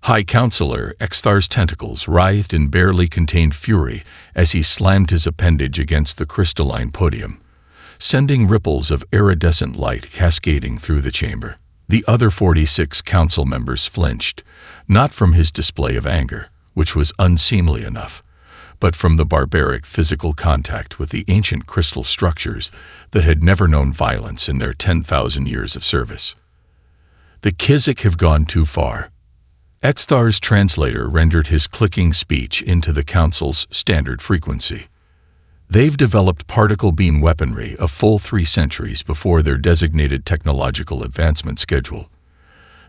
High Counselor Extar's tentacles writhed in barely contained fury as he slammed his appendage against the crystalline podium, sending ripples of iridescent light cascading through the chamber. The other 46 council members flinched, not from his display of anger, which was unseemly enough, but from the barbaric physical contact with the ancient crystal structures that had never known violence in their 10,000 years of service. The Kizik have gone too far. Extar's translator rendered his clicking speech into the Council's standard frequency. They've developed particle beam weaponry a full 3 centuries before their designated technological advancement schedule.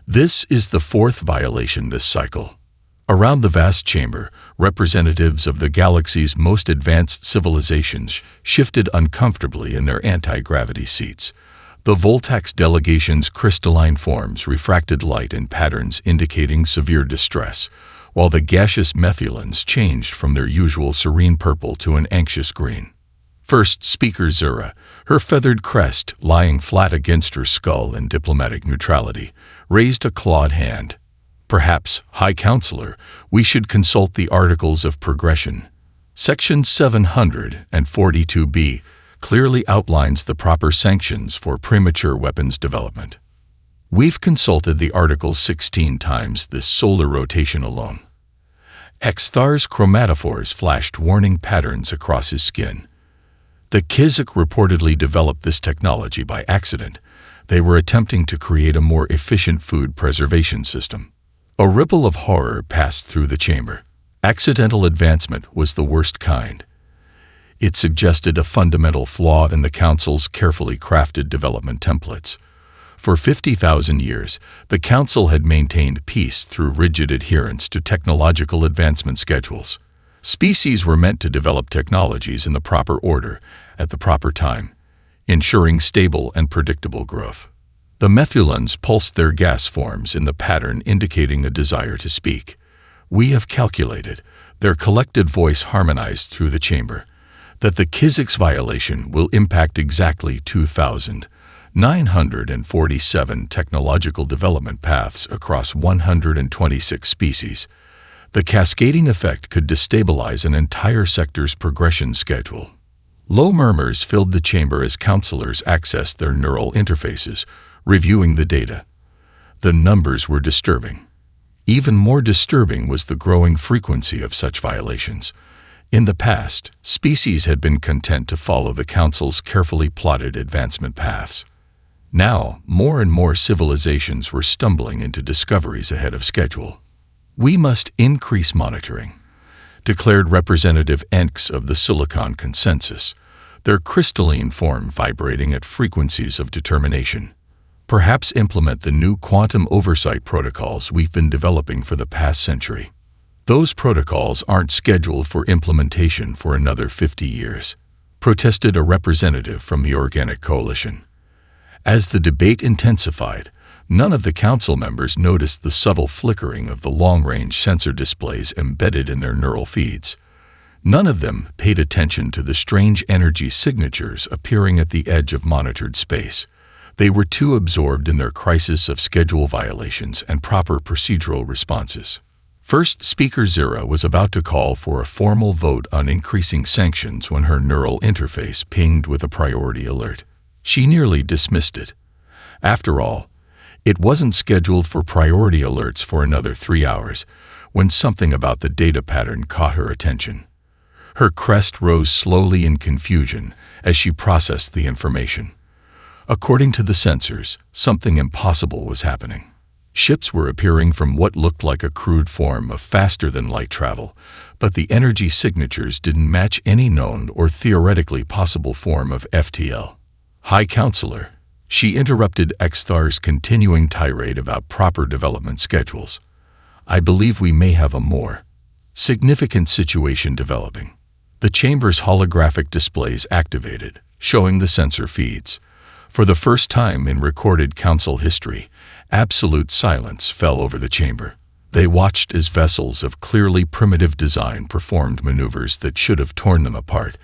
This is the 4th violation this cycle. Around the vast chamber, representatives of the galaxy's most advanced civilizations shifted uncomfortably in their anti-gravity seats. The Voltax delegation's crystalline forms refracted light in patterns indicating severe distress, while the gaseous methylons changed from their usual serene purple to an anxious green. First Speaker Zura, her feathered crest lying flat against her skull in diplomatic neutrality, raised a clawed hand. Perhaps, High Counselor, we should consult the Articles of Progression. Section 742B clearly outlines the proper sanctions for premature weapons development. We've consulted the Articles 16 times this solar rotation alone. Extar's chromatophores flashed warning patterns across his skin. The Kizik reportedly developed this technology by accident. They were attempting to create a more efficient food preservation system. A ripple of horror passed through the chamber. Accidental advancement was the worst kind. It suggested a fundamental flaw in the Council's carefully crafted development templates. For 50,000 years, the Council had maintained peace through rigid adherence to technological advancement schedules. Species were meant to develop technologies in the proper order, at the proper time, ensuring stable and predictable growth. The methylons pulsed their gas forms in the pattern indicating a desire to speak. We have calculated, their collected voice harmonized through the chamber, that the Kizik's violation will impact exactly 2,947 technological development paths across 126 species. The cascading effect could destabilize an entire sector's progression schedule. Low murmurs filled the chamber as counselors accessed their neural interfaces, reviewing the data. The numbers were disturbing. Even more disturbing was the growing frequency of such violations. In the past, species had been content to follow the Council's carefully plotted advancement paths. Now, more and more civilizations were stumbling into discoveries ahead of schedule. We must increase monitoring, declared Representative Enks of the Silicon Consensus, their crystalline form vibrating at frequencies of determination. Perhaps implement the new quantum oversight protocols we've been developing for the past century. Those protocols aren't scheduled for implementation for another 50 years, protested a representative from the Organic Coalition. As the debate intensified, none of the council members noticed the subtle flickering of the long-range sensor displays embedded in their neural feeds. None of them paid attention to the strange energy signatures appearing at the edge of monitored space. They were too absorbed in their crisis of schedule violations and proper procedural responses. First Speaker Zira was about to call for a formal vote on increasing sanctions when her neural interface pinged with a priority alert. She nearly dismissed it. After all, it wasn't scheduled for priority alerts for another 3 hours when something about the data pattern caught her attention. Her crest rose slowly in confusion as she processed the information. According to the sensors, something impossible was happening. Ships were appearing from what looked like a crude form of faster-than-light travel, but the energy signatures didn't match any known or theoretically possible form of FTL. High Counselor, she interrupted Extar's continuing tirade about proper development schedules. I believe we may have a more significant situation developing. The chamber's holographic displays activated, showing the sensor feeds. For the first time in recorded council history, absolute silence fell over the chamber. They watched as vessels of clearly primitive design performed maneuvers that should have torn them apart,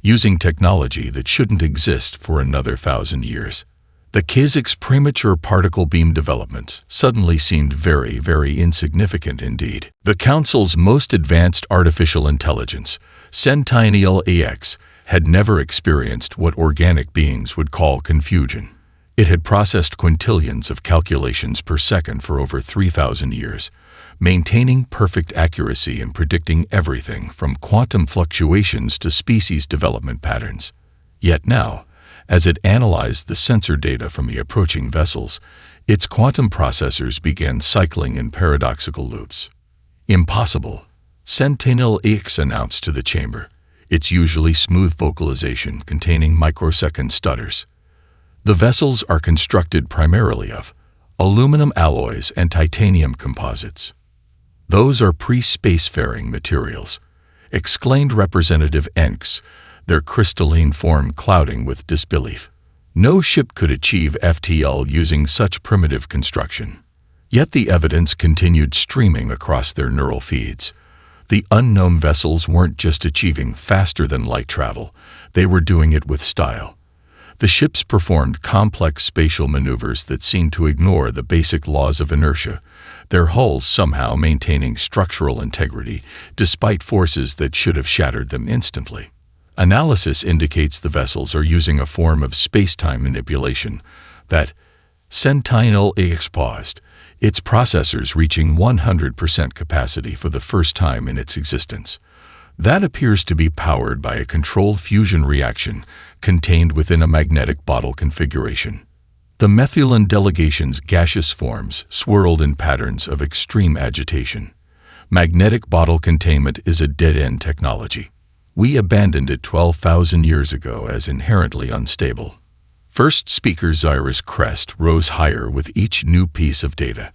using technology that shouldn't exist for another 1,000 years. The Kizik's premature particle beam development suddenly seemed very, very insignificant indeed. The Council's most advanced artificial intelligence, Sentinel AX, had never experienced what organic beings would call confusion. It had processed quintillions of calculations per second for over 3,000 years, maintaining perfect accuracy in predicting everything from quantum fluctuations to species development patterns. Yet now, as it analyzed the sensor data from the approaching vessels, its quantum processors began cycling in paradoxical loops. Impossible, Sentinel X announced to the chamber, its usually smooth vocalization containing microsecond stutters. The vessels are constructed primarily of aluminum alloys and titanium composites. Those are pre-spacefaring materials, exclaimed Representative Enks, their crystalline form clouding with disbelief. No ship could achieve FTL using such primitive construction. Yet the evidence continued streaming across their neural feeds. The unknown vessels weren't just achieving faster-than-light travel, they were doing it with style. The ships performed complex spatial maneuvers that seemed to ignore the basic laws of inertia, their hulls somehow maintaining structural integrity despite forces that should have shattered them instantly. Analysis indicates the vessels are using a form of space-time manipulation that Sentinel AX paused, its processors reaching 100% capacity for the first time in its existence. That appears to be powered by a controlled fusion reaction contained within a magnetic bottle configuration. The methylene delegation's gaseous forms swirled in patterns of extreme agitation. Magnetic bottle containment is a dead-end technology. We abandoned it 12,000 years ago as inherently unstable. First Speaker Zyrus' crest rose higher with each new piece of data.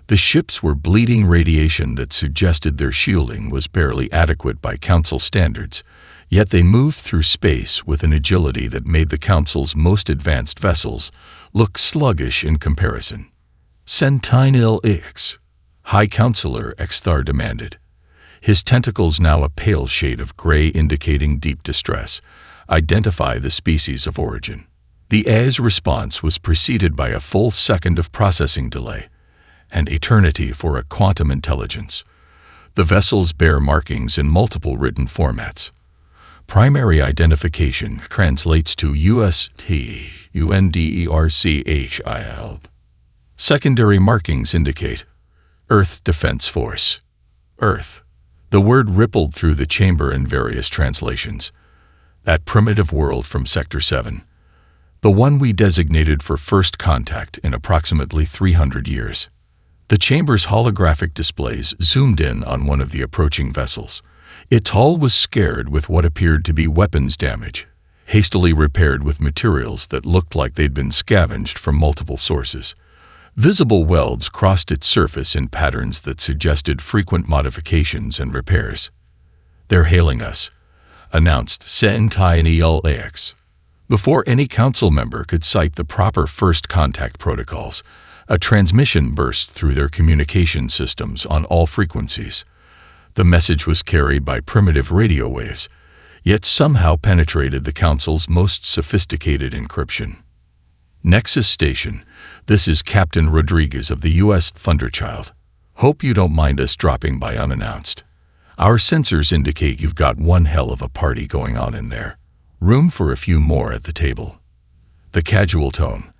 The ships were bleeding radiation that suggested their shielding was barely adequate by Council standards, yet they moved through space with an agility that made the Council's most advanced vessels look sluggish in comparison. Sentinel X, High Counselor Exthar demanded, his tentacles now a pale shade of gray indicating deep distress. Identify the species of origin. The A's response was preceded by a full second of processing delay, an eternity for a quantum intelligence. The vessels bear markings in multiple written formats. Primary identification translates to UST, UNDERCHIL. Secondary markings indicate Earth Defense Force. Earth. The word rippled through the chamber in various translations. That primitive world from Sector 7. The one we designated for first contact in approximately 300 years. The chamber's holographic displays zoomed in on one of the approaching vessels. Its hull was scared with what appeared to be weapons damage, hastily repaired with materials that looked like they'd been scavenged from multiple sources. Visible welds crossed its surface in patterns that suggested frequent modifications and repairs. They're hailing us, announced Sentinel AX. Before any council member could cite the proper first contact protocols, a transmission burst through their communication systems on all frequencies. The message was carried by primitive radio waves, yet somehow penetrated the council's most sophisticated encryption. Nexus Station, this is Captain Rodriguez of the U.S. Thunderchild. Hope you don't mind us dropping by unannounced. Our sensors indicate you've got one hell of a party going on in there. Room for a few more at the table. The casual tone,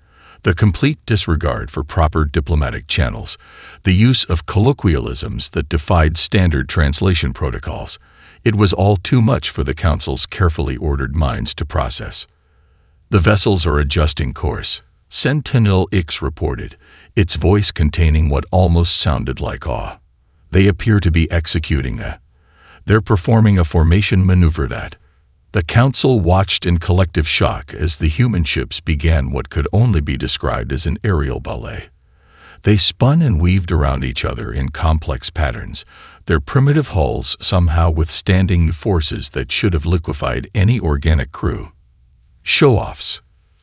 the complete disregard for proper diplomatic channels, the use of colloquialisms that defied standard translation protocols. It was all too much for the Council's carefully ordered minds to process. The vessels are adjusting course, Sentinel X reported, its voice containing what almost sounded like awe. They appear to be executing they're performing a formation maneuver that. The Council watched in collective shock as the human ships began what could only be described as an aerial ballet. They spun and weaved around each other in complex patterns, their primitive hulls somehow withstanding forces that should have liquefied any organic crew. Show-offs.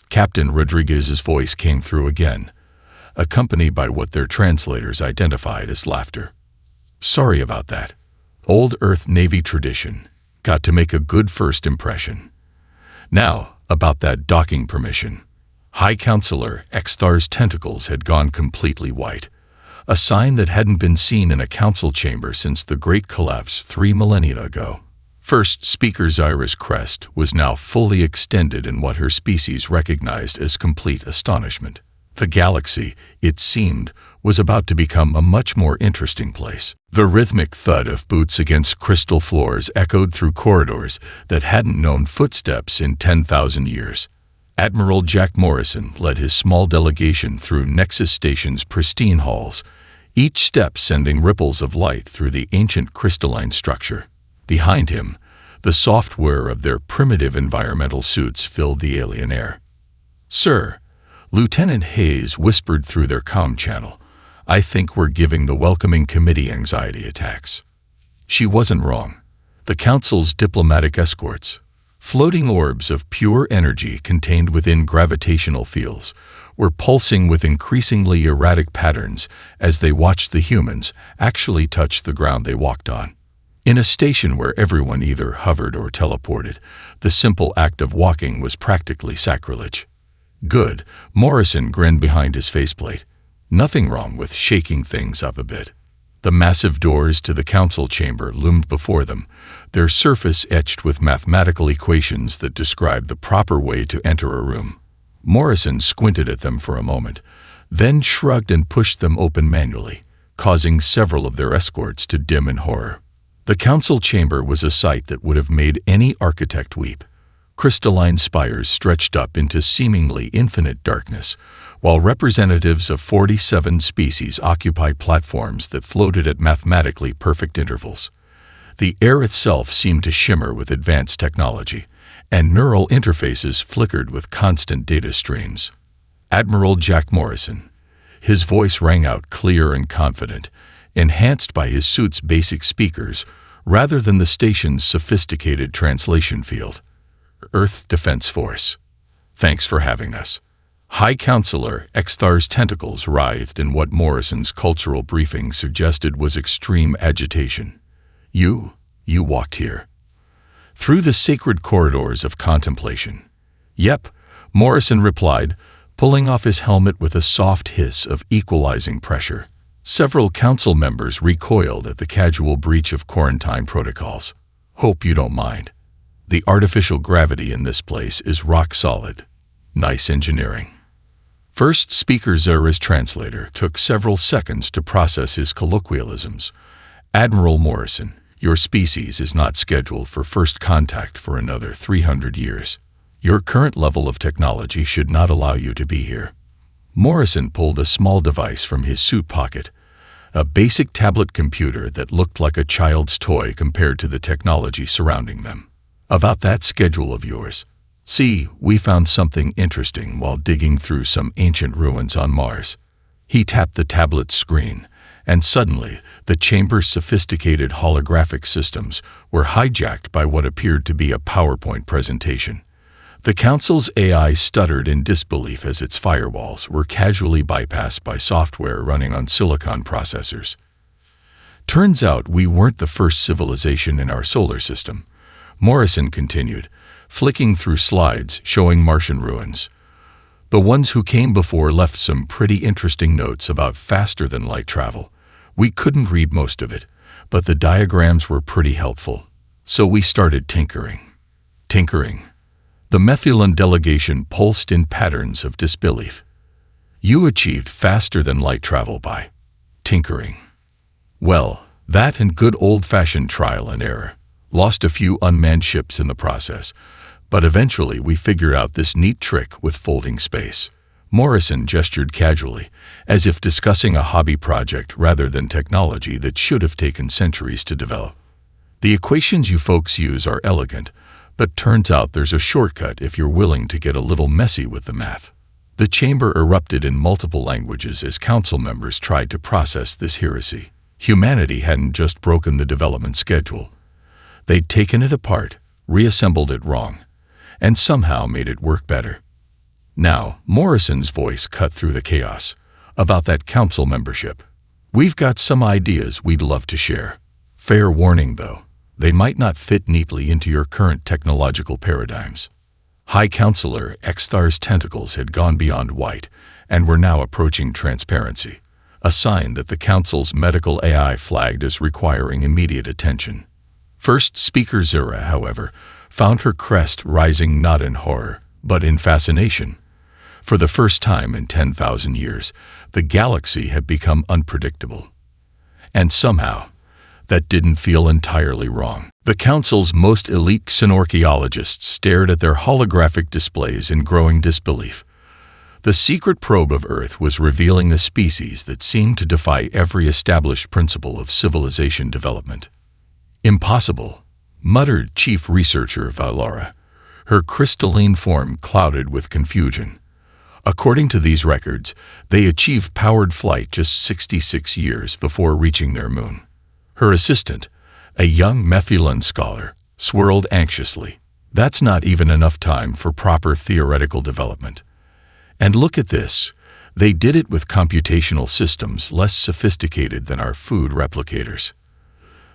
Captain Rodriguez's voice came through again, accompanied by what their translators identified as laughter. Sorry about that. Old Earth Navy tradition. Got to make a good first impression. Now, about that docking permission. High Counselor Exthar's tentacles had gone completely white, a sign that hadn't been seen in a council chamber since the Great Collapse 3 millennia ago. First Speaker Zyra's crest was now fully extended in what her species recognized as complete astonishment. The galaxy, it seemed, was about to become a much more interesting place. The rhythmic thud of boots against crystal floors echoed through corridors that hadn't known footsteps in 10,000 years. Admiral Jack Morrison led his small delegation through Nexus Station's pristine halls, each step sending ripples of light through the ancient crystalline structure. Behind him, the soft whir of their primitive environmental suits filled the alien air. "Sir," Lieutenant Hayes whispered through their comm channel, "I think we're giving the welcoming committee anxiety attacks." She wasn't wrong. The Council's diplomatic escorts, floating orbs of pure energy contained within gravitational fields, were pulsing with increasingly erratic patterns as they watched the humans actually touch the ground they walked on. In a station where everyone either hovered or teleported, the simple act of walking was practically sacrilege. "Good," Morrison grinned behind his faceplate. Nothing wrong with shaking things up a bit. The massive doors to the council chamber loomed before them, their surface etched with mathematical equations that described the proper way to enter a room. Morrison squinted at them for a moment, then shrugged and pushed them open manually, causing several of their escorts to dim in horror. The council chamber was a sight that would have made any architect weep. Crystalline spires stretched up into seemingly infinite darkness, while representatives of 47 species occupied platforms that floated at mathematically perfect intervals. The air itself seemed to shimmer with advanced technology, and neural interfaces flickered with constant data streams. Admiral Jack Morrison. His voice rang out clear and confident, enhanced by his suit's basic speakers rather than the station's sophisticated translation field. "Earth Defense Force. Thanks for having us." High Counselor Exthar's tentacles writhed in what Morrison's cultural briefing suggested was extreme agitation. You walked here. Through the sacred corridors of contemplation." "Yep," Morrison replied, pulling off his helmet with a soft hiss of equalizing pressure. Several council members recoiled at the casual breach of quarantine protocols. "Hope you don't mind. The artificial gravity in this place is rock solid. Nice engineering." First Speaker Zyra's translator took several seconds to process his colloquialisms. "Admiral Morrison, your species is not scheduled for first contact for another 300 years. Your current level of technology should not allow you to be here." Morrison pulled a small device from his suit pocket, a basic tablet computer that looked like a child's toy compared to the technology surrounding them. "About that schedule of yours. See, we found something interesting while digging through some ancient ruins on Mars." He tapped the tablet's screen, and suddenly the chamber's sophisticated holographic systems were hijacked by what appeared to be a PowerPoint presentation. The Council's AI stuttered in disbelief as its firewalls were casually bypassed by software running on silicon processors. "Turns out we weren't the first civilization in our solar system," Morrison continued, flicking through slides showing Martian ruins. "The ones who came before left some pretty interesting notes about faster-than-light travel. We couldn't read most of it, but the diagrams were pretty helpful. So we started tinkering." "Tinkering?" The Methulan delegation pulsed in patterns of disbelief. "You achieved faster-than-light travel by tinkering." "Well, that and good old-fashioned trial and error. Lost a few unmanned ships in the process, but eventually we figured out this neat trick with folding space." Morrison gestured casually, as if discussing a hobby project rather than technology that should have taken centuries to develop. "The equations you folks use are elegant, but turns out there's a shortcut if you're willing to get a little messy with the math." The chamber erupted in multiple languages as council members tried to process this heresy. Humanity hadn't just broken the development schedule. They'd taken it apart, reassembled it wrong, and somehow made it work better. Now, Morrison's voice cut through the chaos. "About that council membership. We've got some ideas we'd love to share. Fair warning, though, they might not fit neatly into your current technological paradigms." High Counselor Exthar's tentacles had gone beyond white and were now approaching transparency, a sign that the Council's medical AI flagged as requiring immediate attention. First Speaker Zura, however, found her crest rising not in horror, but in fascination. For the first time in 10,000 years, the galaxy had become unpredictable. And somehow, that didn't feel entirely wrong. The Council's most elite xenorchaeologists stared at their holographic displays in growing disbelief. The secret probe of Earth was revealing a species that seemed to defy every established principle of civilization development. "Impossible," muttered Chief Researcher Valora, her crystalline form clouded with confusion. According to these records, they achieved powered flight just 66 years before reaching their moon. Her assistant, a young Methulan scholar, swirled anxiously. That's not even enough time for proper theoretical development. And look at this. They did it with computational systems less sophisticated than our food replicators.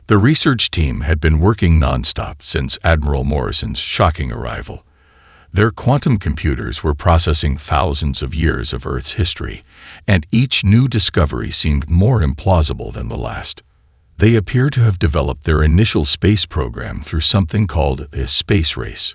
The research team had been working nonstop since Admiral Morrison's shocking arrival. Their quantum computers were processing thousands of years of Earth's history, and each new discovery seemed more implausible than the last. They appear to have developed their initial space program through something called a space race.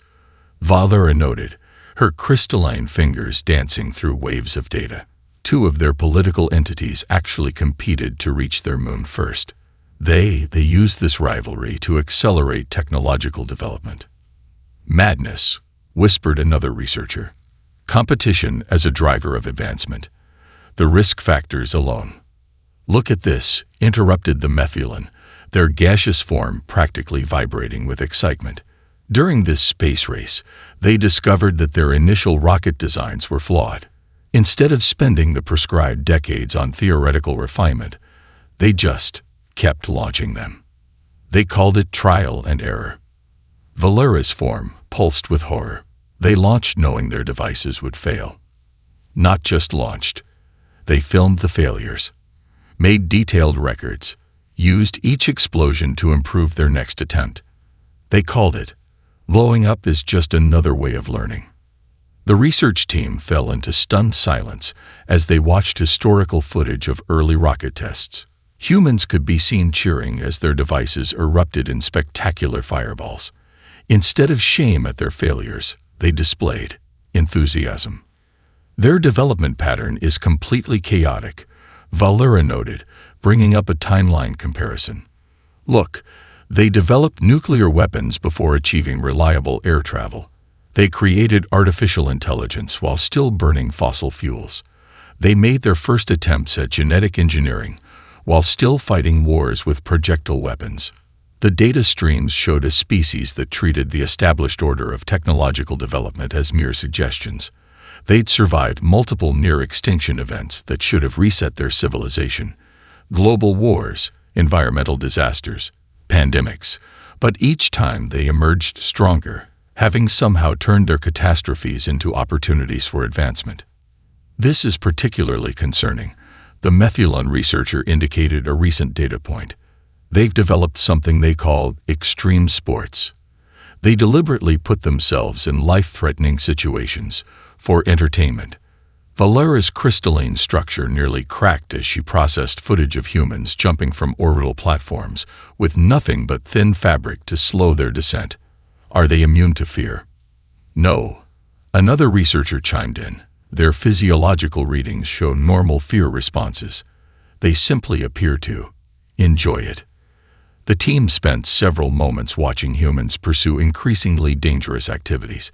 Valora noted, her crystalline fingers dancing through waves of data. Two of their political entities actually competed to reach their moon first. They used this rivalry to accelerate technological development. "Madness," whispered another researcher. "Competition as a driver of advancement. The risk factors alone." "Look at this," interrupted the Methulan, their gaseous form practically vibrating with excitement. During this space race, they discovered that their initial rocket designs were flawed. Instead of spending the prescribed decades on theoretical refinement, they just kept launching them. They called it trial and error. Valora's form pulsed with horror. They launched knowing their devices would fail. Not just launched. They filmed the failures, made detailed records, used each explosion to improve their next attempt. They called it, blowing up is just another way of learning. The research team fell into stunned silence as they watched historical footage of early rocket tests. Humans could be seen cheering as their devices erupted in spectacular fireballs. Instead of shame at their failures, they displayed enthusiasm. Their development pattern is completely chaotic, Valora noted, bringing up a timeline comparison. Look, they developed nuclear weapons before achieving reliable air travel. They created artificial intelligence while still burning fossil fuels. They made their first attempts at genetic engineering while still fighting wars with projectile weapons. The data streams showed a species that treated the established order of technological development as mere suggestions. They'd survived multiple near-extinction events that should have reset their civilization. Global wars, environmental disasters, pandemics. But each time they emerged stronger, having somehow turned their catastrophes into opportunities for advancement. This is particularly concerning. The Methulan researcher indicated a recent data point. They've developed something they call extreme sports. They deliberately put themselves in life-threatening situations for entertainment. Valora's crystalline structure nearly cracked as she processed footage of humans jumping from orbital platforms with nothing but thin fabric to slow their descent. Are they immune to fear? No. Another researcher chimed in. Their physiological readings show normal fear responses. They simply appear to enjoy it. The team spent several moments watching humans pursue increasingly dangerous activities,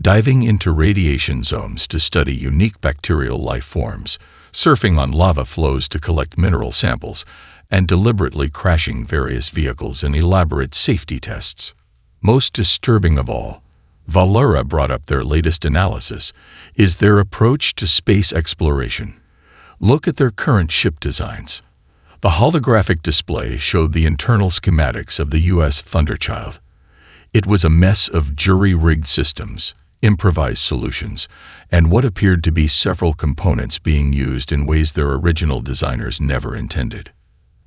diving into radiation zones to study unique bacterial life forms, surfing on lava flows to collect mineral samples, and deliberately crashing various vehicles in elaborate safety tests. Most disturbing of all, Valora brought up their latest analysis, is their approach to space exploration. Look at their current ship designs. The holographic display showed the internal schematics of the U.S. Thunderchild. It was a mess of jury-rigged systems, improvised solutions, and what appeared to be several components being used in ways their original designers never intended.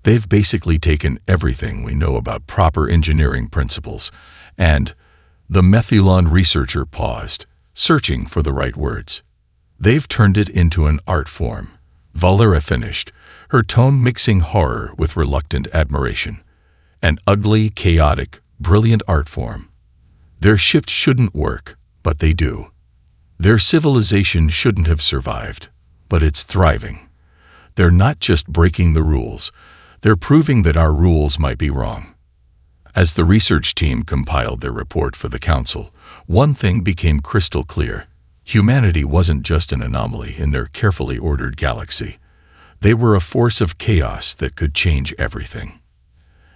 They've basically taken everything we know about proper engineering principles, and the Methulan researcher paused, searching for the right words. They've turned it into an art form. Valera finished, her tone mixing horror with reluctant admiration. An ugly, chaotic, brilliant art form. Their ships shouldn't work, but they do. Their civilization shouldn't have survived, but it's thriving. They're not just breaking the rules, they're proving that our rules might be wrong. As the research team compiled their report for the Council, one thing became crystal clear. Humanity wasn't just an anomaly in their carefully ordered galaxy. They were a force of chaos that could change everything.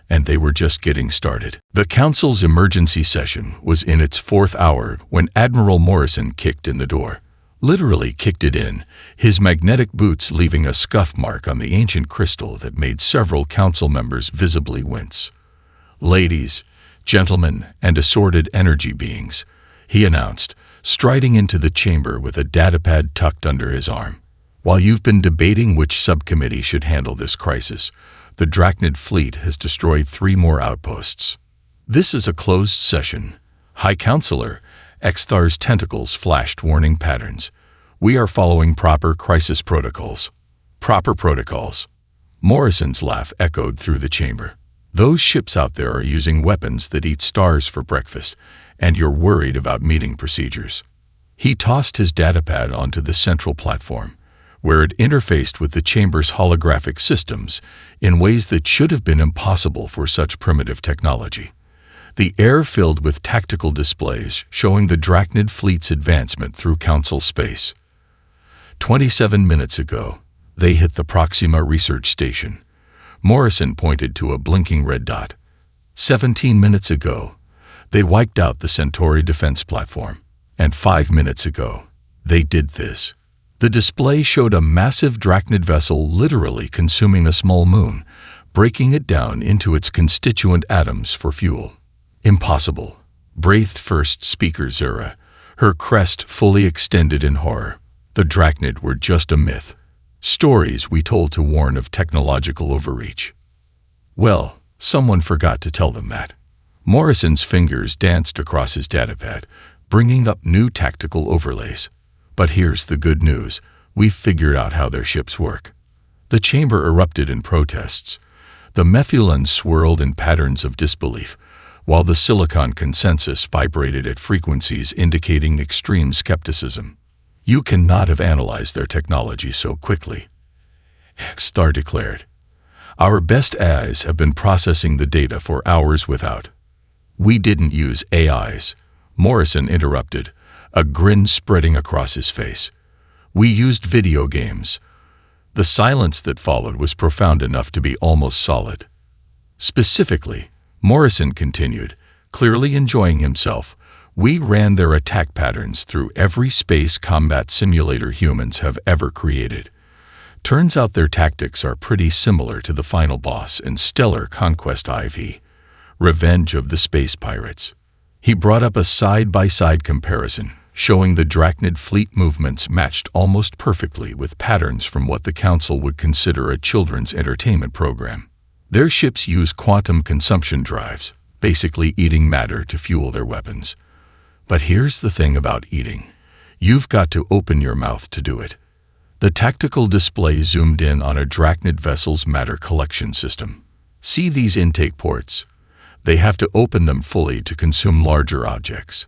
And they were just getting started. The Council's emergency session was in its 4th hour when Admiral Morrison kicked in the door. Literally kicked it in, his magnetic boots leaving a scuff mark on the ancient crystal that made several Council members visibly wince. "Ladies, gentlemen, and assorted energy beings," he announced, striding into the chamber with a datapad tucked under his arm. "While you've been debating which subcommittee should handle this crisis, the Drachnid fleet has destroyed 3 more outposts. This is a closed session. High Counselor, Extar's tentacles flashed warning patterns. We are following proper crisis protocols." "Proper protocols." Morrison's laugh echoed through the chamber. "Those ships out there are using weapons that eat stars for breakfast, and you're worried about meeting procedures." He tossed his datapad onto the central platform, where it interfaced with the chamber's holographic systems in ways that should have been impossible for such primitive technology. The air filled with tactical displays showing the Drachnid fleet's advancement through Council space. 27 minutes ago, they hit the Proxima research station. Morrison pointed to a blinking red dot. 17 minutes ago, they wiped out the Centauri defense platform. And 5 minutes ago, they did this. The display showed a massive Drachnid vessel literally consuming a small moon, breaking it down into its constituent atoms for fuel. "Impossible," breathed first speaker Zura, her crest fully extended in horror. "The Drachnid were just a myth. Stories we told to warn of technological overreach." Well, someone forgot to tell them that. Morrison's fingers danced across his datapad, bringing up new tactical overlays. "But here's the good news. We've figured out how their ships work." The chamber erupted in protests. The Methulans swirled in patterns of disbelief, while the Silicon consensus vibrated at frequencies indicating extreme skepticism. "You cannot have analyzed their technology so quickly," Star declared. "Our best AIs have been processing the data for hours without." "We didn't use AIs," Morrison interrupted, a grin spreading across his face. "We used video games." The silence that followed was profound enough to be almost solid. "Specifically," Morrison continued, clearly enjoying himself, "we ran their attack patterns through every space combat simulator humans have ever created. Turns out their tactics are pretty similar to the final boss in Stellar Conquest IV, Revenge of the Space Pirates." He brought up a side-by-side comparison, showing the Drachnid fleet movements matched almost perfectly with patterns from what the Council would consider a children's entertainment program. Their ships use quantum consumption drives, basically eating matter to fuel their weapons. But here's the thing about eating. You've got to open your mouth to do it. The tactical display zoomed in on a Drachnid vessel's matter collection system. "See these intake ports? They have to open them fully to consume larger objects.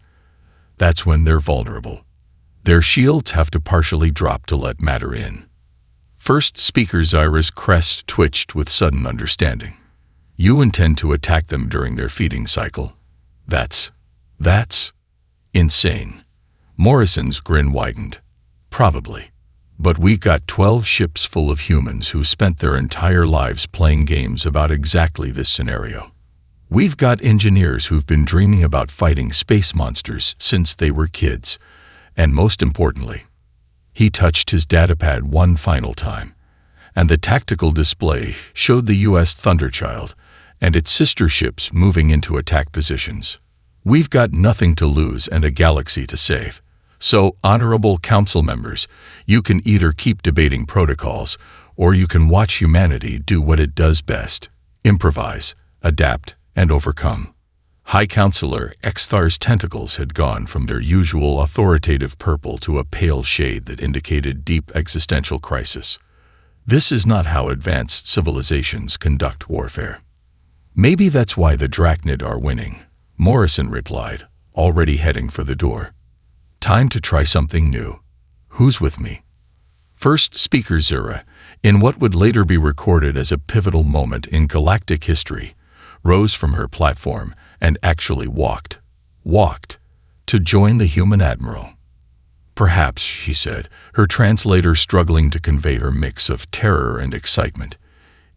That's when they're vulnerable. Their shields have to partially drop to let matter in." First speaker Zyra's crest twitched with sudden understanding. "You intend to attack them during their feeding cycle? That's insane." Morrison's grin widened. "Probably. But we got 12 ships full of humans who spent their entire lives playing games about exactly this scenario. We've got engineers who've been dreaming about fighting space monsters since they were kids. And most importantly," he touched his datapad one final time, and the tactical display showed the U.S. Thunderchild and its sister ships moving into attack positions. "We've got nothing to lose and a galaxy to save. So, honorable Council members, you can either keep debating protocols, or you can watch humanity do what it does best: improvise, adapt, and overcome. High Counselor Xthar's tentacles had gone from their usual authoritative purple to a pale shade that indicated deep existential crisis. This is not how advanced civilizations conduct warfare. Maybe that's why the Drachnid are winning, Morrison replied, already heading for the door. Time to try something new. Who's with me? First Speaker Zura, in what would later be recorded as a pivotal moment in galactic history, rose from her platform and actually walked to join the human admiral. Perhaps, she said, her translator struggling to convey her mix of terror and excitement.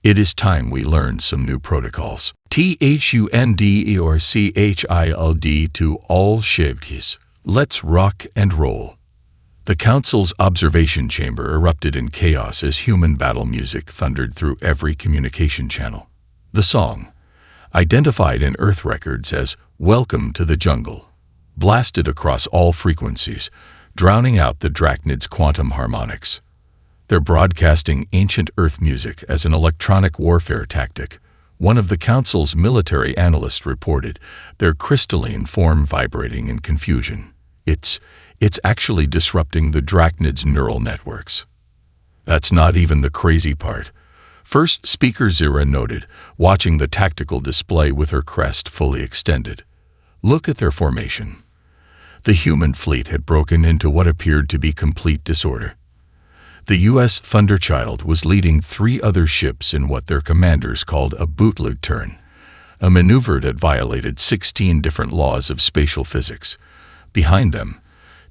It is time we learned some new protocols. THUNDE or CHILD to all ships. Let's rock and roll. The Council's observation chamber erupted in chaos as human battle music thundered through every communication channel. The song, identified in Earth records as Welcome to the Jungle, blasted across all frequencies, drowning out the Drachnid's quantum harmonics. They're broadcasting ancient Earth music as an electronic warfare tactic. One of the Council's military analysts reported, their crystalline form vibrating in confusion. It's actually disrupting the Drachnid's neural networks. That's not even the crazy part. First Speaker Zira noted, watching the tactical display with her crest fully extended. Look at their formation. The human fleet had broken into what appeared to be complete disorder. The U.S. Thunderchild was leading 3 other ships in what their commanders called a bootleg turn, a maneuver that violated 16 different laws of spatial physics. Behind them,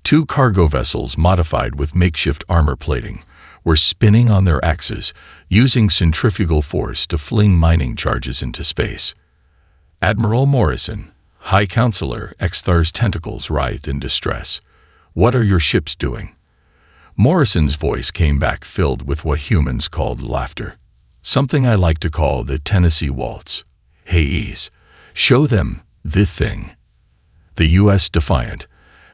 2 cargo vessels modified with makeshift armor plating were spinning on their axes, using centrifugal force to fling mining charges into space. Admiral Morrison, High Counselor Xthar's tentacles writhed in distress. What are your ships doing? Morrison's voice came back filled with what humans called laughter. Something I like to call the Tennessee Waltz. Hey Ease, show them the thing. The U.S. Defiant,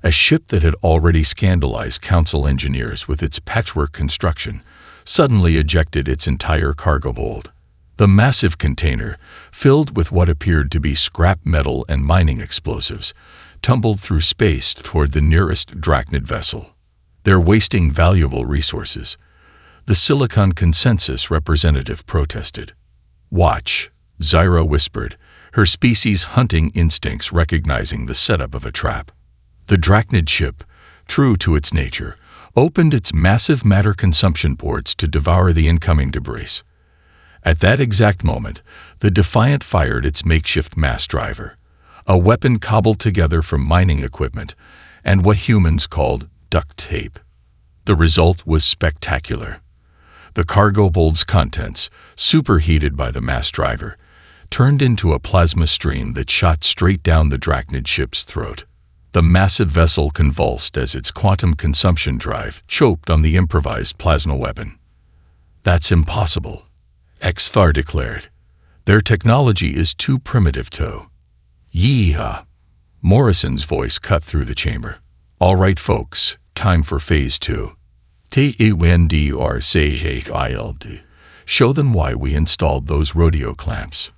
a ship that had already scandalized Council engineers with its patchwork construction, suddenly ejected its entire cargo hold. The massive container, filled with what appeared to be scrap metal and mining explosives, tumbled through space toward the nearest Drachnid vessel. They're wasting valuable resources. The Silicon Consensus representative protested. Watch, Zyra whispered, her species' hunting instincts recognizing the setup of a trap. The Drachnid ship, true to its nature, opened its massive matter consumption ports to devour the incoming debris. At that exact moment, the Defiant fired its makeshift mass driver, a weapon cobbled together from mining equipment and what humans called duct tape. The result was spectacular. The cargo hold's contents, superheated by the mass driver, turned into a plasma stream that shot straight down the Drachnid ship's throat. The massive vessel convulsed as its quantum consumption drive choked on the improvised plasma weapon. That's impossible, Xthar declared. Their technology is too primitive to. Yeehaw! Morrison's voice cut through the chamber. All right, folks, time for Phase 2. TENDRCHILD. Show them why we installed those rodeo clamps.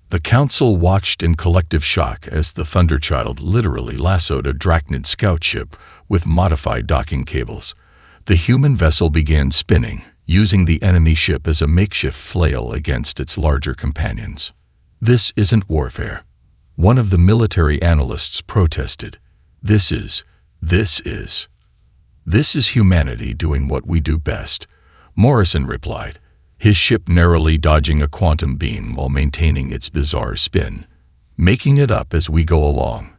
The Council watched in collective shock as the Thunderchild literally lassoed a Drachnid scout ship with modified docking cables. The human vessel began spinning, using the enemy ship as a makeshift flail against its larger companions. This isn't warfare. One of the military analysts protested. This is humanity doing what we do best, Morrison replied, his ship narrowly dodging a quantum beam while maintaining its bizarre spin, making it up as we go along.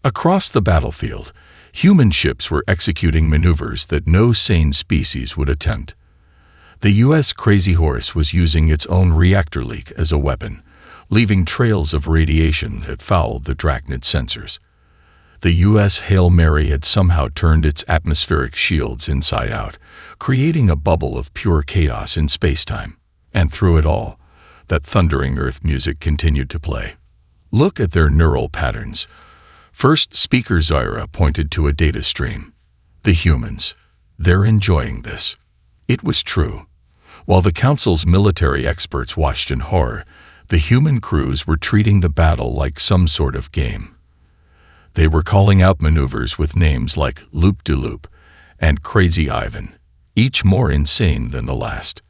Across the battlefield, human ships were executing maneuvers that no sane species would attempt. The U.S. Crazy Horse was using its own reactor leak as a weapon, leaving trails of radiation that fouled the Drachnid sensors. The U.S. Hail Mary had somehow turned its atmospheric shields inside out, creating a bubble of pure chaos in spacetime. And through it all, that thundering Earth music continued to play. Look at their neural patterns. First Speaker Zyra pointed to a data stream. The humans, they're enjoying this. It was true. While the Council's military experts watched in horror, The human crews were treating the battle like some sort of game. They were calling out maneuvers with names like Loop-de-Loop and Crazy Ivan, each more insane than the last.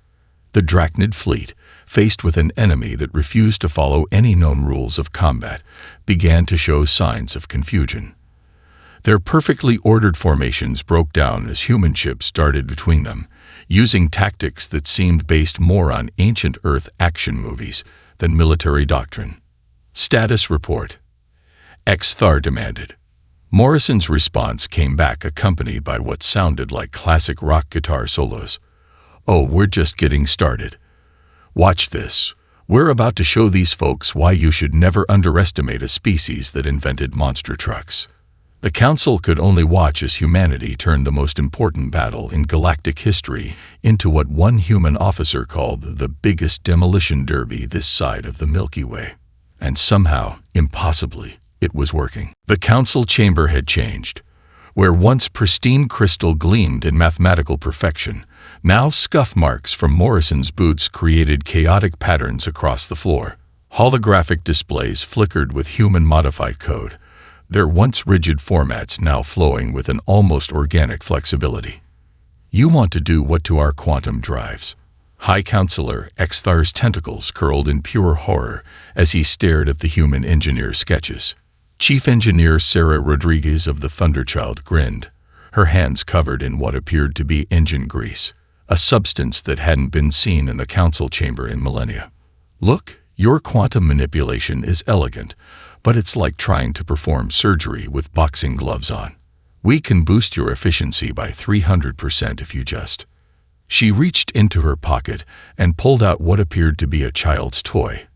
The Drachnid fleet, faced with an enemy that refused to follow any known rules of combat, began to show signs of confusion. Their perfectly ordered formations broke down as human ships darted between them, using tactics that seemed based more on ancient Earth action movies than military doctrine. Status report. Xthar demanded. Morrison's response came back accompanied by what sounded like classic rock guitar solos. "Oh, we're just getting started. Watch this. We're about to show these folks why you should never underestimate a species that invented monster trucks." The Council could only watch as humanity turned the most important battle in galactic history into what one human officer called the biggest demolition derby this side of the Milky Way. And somehow, impossibly, it was working. The Council chamber had changed. Where once pristine crystal gleamed in mathematical perfection, now scuff marks from Morrison's boots created chaotic patterns across the floor. Holographic displays flickered with human-modified code, their once rigid formats now flowing with an almost organic flexibility. "You want to do what to our quantum drives?" High Counselor Xthar's tentacles curled in pure horror as he stared at the human engineer's sketches. Chief Engineer Sarah Rodriguez of the Thunderchild grinned, her hands covered in what appeared to be engine grease, a substance that hadn't been seen in the Council chamber in millennia. "Look, your quantum manipulation is elegant, but it's like trying to perform surgery with boxing gloves on. We can boost your efficiency by 300% if you just..." She reached into her pocket and pulled out what appeared to be a child's toy.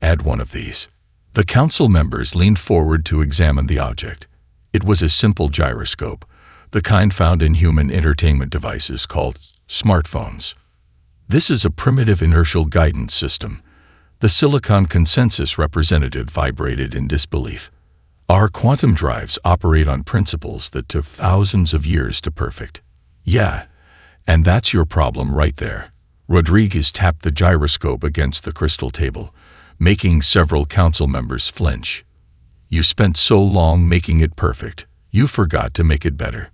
"Add one of these." The Council members leaned forward to examine the object. It was a simple gyroscope, the kind found in human entertainment devices called smartphones. "This is a primitive inertial guidance system." The Silicon Consensus representative vibrated in disbelief. "Our quantum drives operate on principles that took thousands of years to perfect." "Yeah, and that's your problem right there." Rodriguez tapped the gyroscope against the crystal table, making several Council members flinch. "You spent so long making it perfect, you forgot to make it better."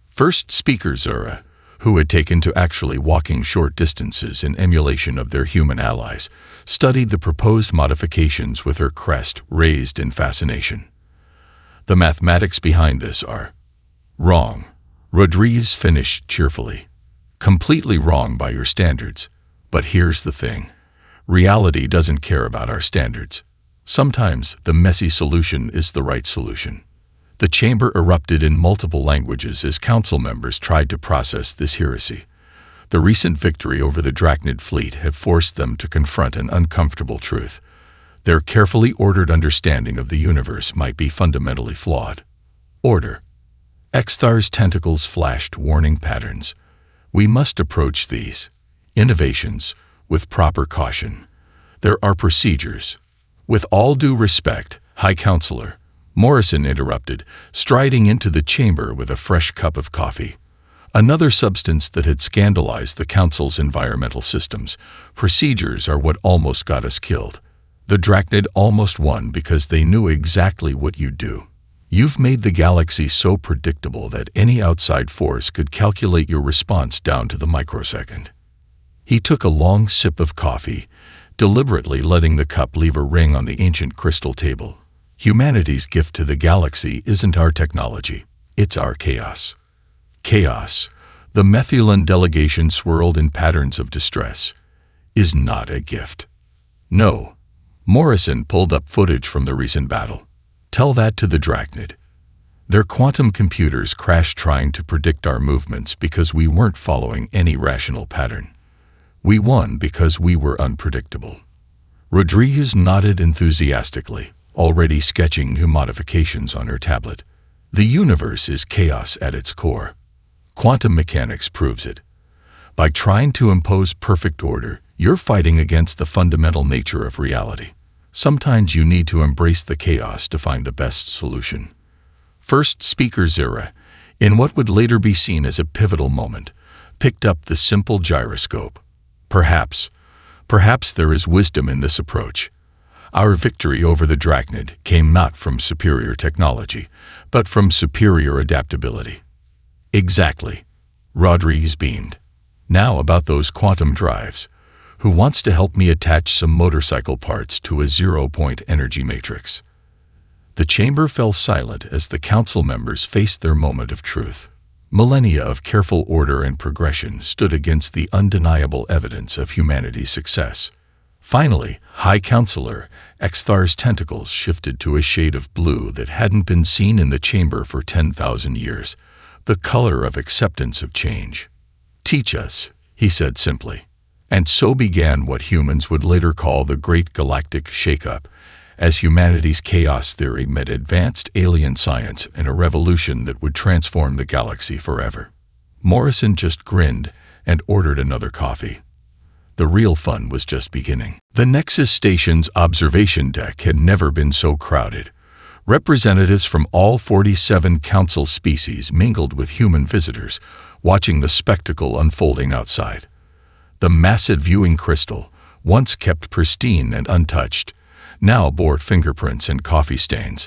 First speaker Zura, who had taken to actually walking short distances in emulation of their human allies, studied the proposed modifications with her crest raised in fascination. "The mathematics behind this are wrong," Rodriguez finished cheerfully. "Completely wrong by your standards. But here's the thing. Reality doesn't care about our standards. Sometimes the messy solution is the right solution." The chamber erupted in multiple languages as Council members tried to process this heresy. The recent victory over the Drachnid fleet had forced them to confront an uncomfortable truth. Their carefully ordered understanding of the universe might be fundamentally flawed. Order. Xthar's tentacles flashed warning patterns. "We must approach these innovations with proper caution. There are procedures." "With all due respect, High Counselor," Morrison interrupted, striding into the chamber with a fresh cup of coffee. Another substance that had scandalized the Council's environmental systems. "Procedures are what almost got us killed. The Drachnid almost won because they knew exactly what you'd do. You've made the galaxy so predictable that any outside force could calculate your response down to the microsecond." He took a long sip of coffee, deliberately letting the cup leave a ring on the ancient crystal table. "Humanity's gift to the galaxy isn't our technology, it's our chaos." Chaos, the Methulan delegation swirled in patterns of distress, is not a gift. "No." Morrison pulled up footage from the recent battle. "Tell that to the Drachnid. Their quantum computers crashed trying to predict our movements because we weren't following any rational pattern. We won because we were unpredictable." Rodriguez nodded enthusiastically, already sketching new modifications on her tablet. "The universe is chaos at its core. Quantum mechanics proves it. By trying to impose perfect order, you're fighting against the fundamental nature of reality. Sometimes you need to embrace the chaos to find the best solution." First speaker Zira, in what would later be seen as a pivotal moment, picked up the simple gyroscope. "Perhaps, Perhaps there is wisdom in this approach. Our victory over the Drachnid came not from superior technology, but from superior adaptability. Exactly. Rodriguez beamed. Now about those quantum drives. Who wants to help me attach some motorcycle parts to a zero-point energy matrix? The chamber fell silent as the council members faced their moment of truth. Millennia of careful order and progression stood against the undeniable evidence of humanity's success. Finally, High Counselor Exthar's tentacles shifted to a shade of blue that hadn't been seen in the chamber for 10,000 years, the color of acceptance of change. "Teach us," he said simply. And so began what humans would later call the Great Galactic Shake-Up, as humanity's chaos theory met advanced alien science in a revolution that would transform the galaxy forever. Morrison just grinned and ordered another coffee. The real fun was just beginning. The Nexus Station's observation deck had never been so crowded. Representatives from all 47 council species mingled with human visitors, watching the spectacle unfolding outside. The massive viewing crystal, once kept pristine and untouched, now bore fingerprints and coffee stains,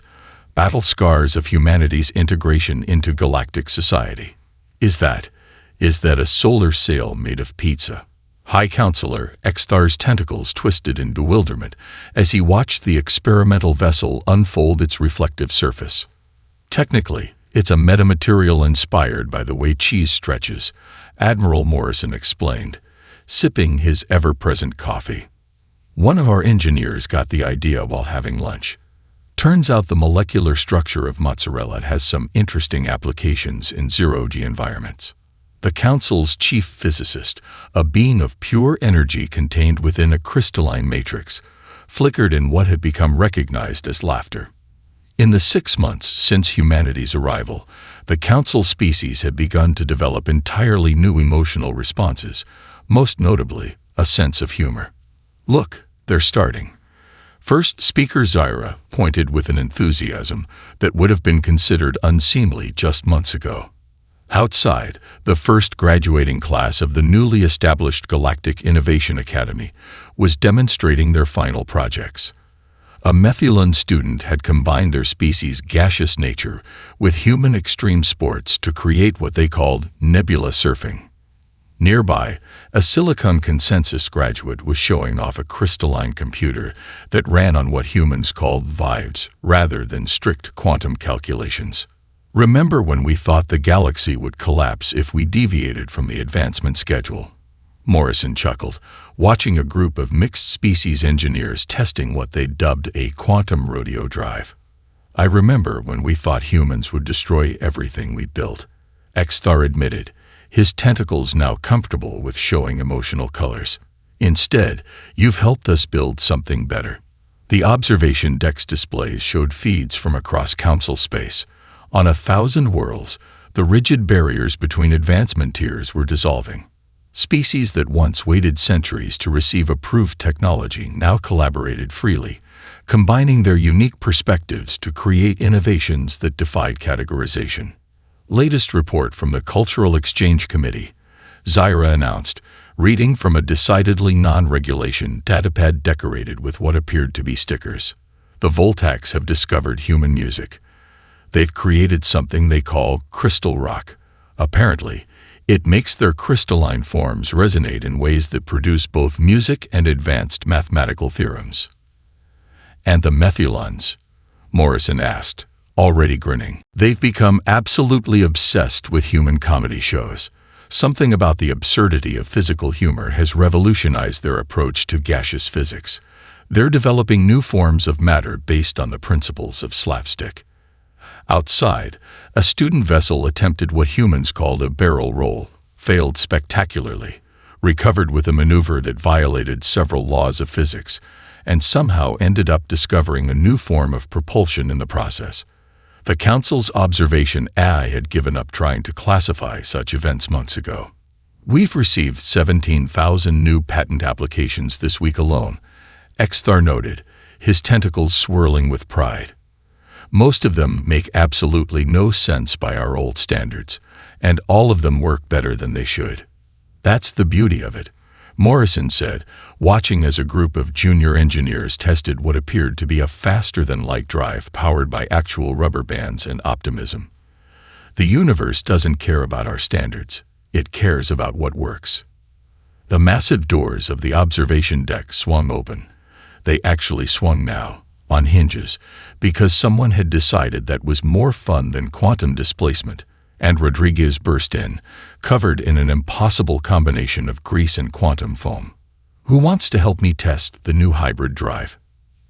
battle scars of humanity's integration into galactic society. Is that a solar sail made of pizza? High Counselor Exthar's tentacles twisted in bewilderment as he watched the experimental vessel unfold its reflective surface. Technically, it's a metamaterial inspired by the way cheese stretches, Admiral Morrison explained, sipping his ever-present coffee. One of our engineers got the idea while having lunch. Turns out the molecular structure of mozzarella has some interesting applications in zero-G environments. The Council's chief physicist, a being of pure energy contained within a crystalline matrix, flickered in what had become recognized as laughter. In the 6 months since humanity's arrival, the Council species had begun to develop entirely new emotional responses, most notably a sense of humor. "Look, they're starting." First speaker Zyra pointed with an enthusiasm that would have been considered unseemly just months ago. Outside, the first graduating class of the newly established Galactic Innovation Academy was demonstrating their final projects. A Methulan student had combined their species' gaseous nature with human extreme sports to create what they called nebula surfing. Nearby, a Silicon Consensus graduate was showing off a crystalline computer that ran on what humans called vibes rather than strict quantum calculations. "Remember when we thought the galaxy would collapse if we deviated from the advancement schedule?" Morrison chuckled, watching a group of mixed-species engineers testing what they dubbed a quantum rodeo drive. "I remember when we thought humans would destroy everything we built," Exthar admitted, his tentacles now comfortable with showing emotional colors. "Instead, you've helped us build something better." The observation deck's displays showed feeds from across council space. On 1,000 worlds, the rigid barriers between advancement tiers were dissolving. Species that once waited centuries to receive approved technology now collaborated freely, combining their unique perspectives to create innovations that defied categorization. Latest report from the Cultural Exchange Committee, Zyra announced, reading from a decidedly non-regulation datapad decorated with what appeared to be stickers. The Voltax have discovered human music. They've created something they call crystal rock. Apparently, it makes their crystalline forms resonate in ways that produce both music and advanced mathematical theorems. "And the Methulans?" Morrison asked, already grinning. "They've become absolutely obsessed with human comedy shows. Something about the absurdity of physical humor has revolutionized their approach to gaseous physics. They're developing new forms of matter based on the principles of slapstick." Outside, a student vessel attempted what humans called a barrel roll, failed spectacularly, recovered with a maneuver that violated several laws of physics, and somehow ended up discovering a new form of propulsion in the process. The Council's observation AI had given up trying to classify such events months ago. "We've received 17,000 new patent applications this week alone," Exthar noted, his tentacles swirling with pride. "Most of them make absolutely no sense by our old standards, and all of them work better than they should. That's the beauty of it. Morrison said, watching as a group of junior engineers tested what appeared to be a faster-than-light drive powered by actual rubber bands and optimism. The universe doesn't care about our standards. It cares about what works. The massive doors of the observation deck swung open. They actually swung now, on hinges, because someone had decided that was more fun than quantum displacement, and Rodriguez burst in, covered in an impossible combination of grease and quantum foam. "Who wants to help me test the new hybrid drive?"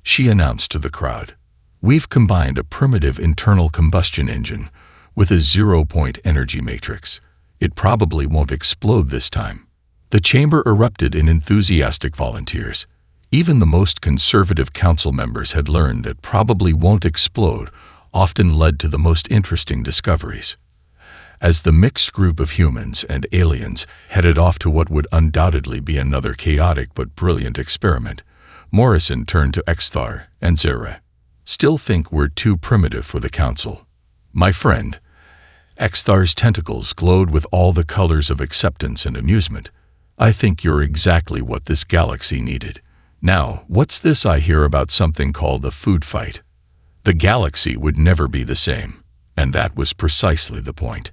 she announced to the crowd. "We've combined a primitive internal combustion engine with a zero-point energy matrix. It probably won't explode this time." The chamber erupted in enthusiastic volunteers. Even the most conservative council members had learned that probably won't explode often led to the most interesting discoveries. As the mixed group of humans and aliens headed off to what would undoubtedly be another chaotic but brilliant experiment, Morrison turned to Exthar and Zera. "Still think we're too primitive for the council, my friend." Exthar's tentacles glowed with all the colors of acceptance and amusement. "I think you're exactly what this galaxy needed. Now, what's this I hear about something called a food fight?" The galaxy would never be the same, and that was precisely the point.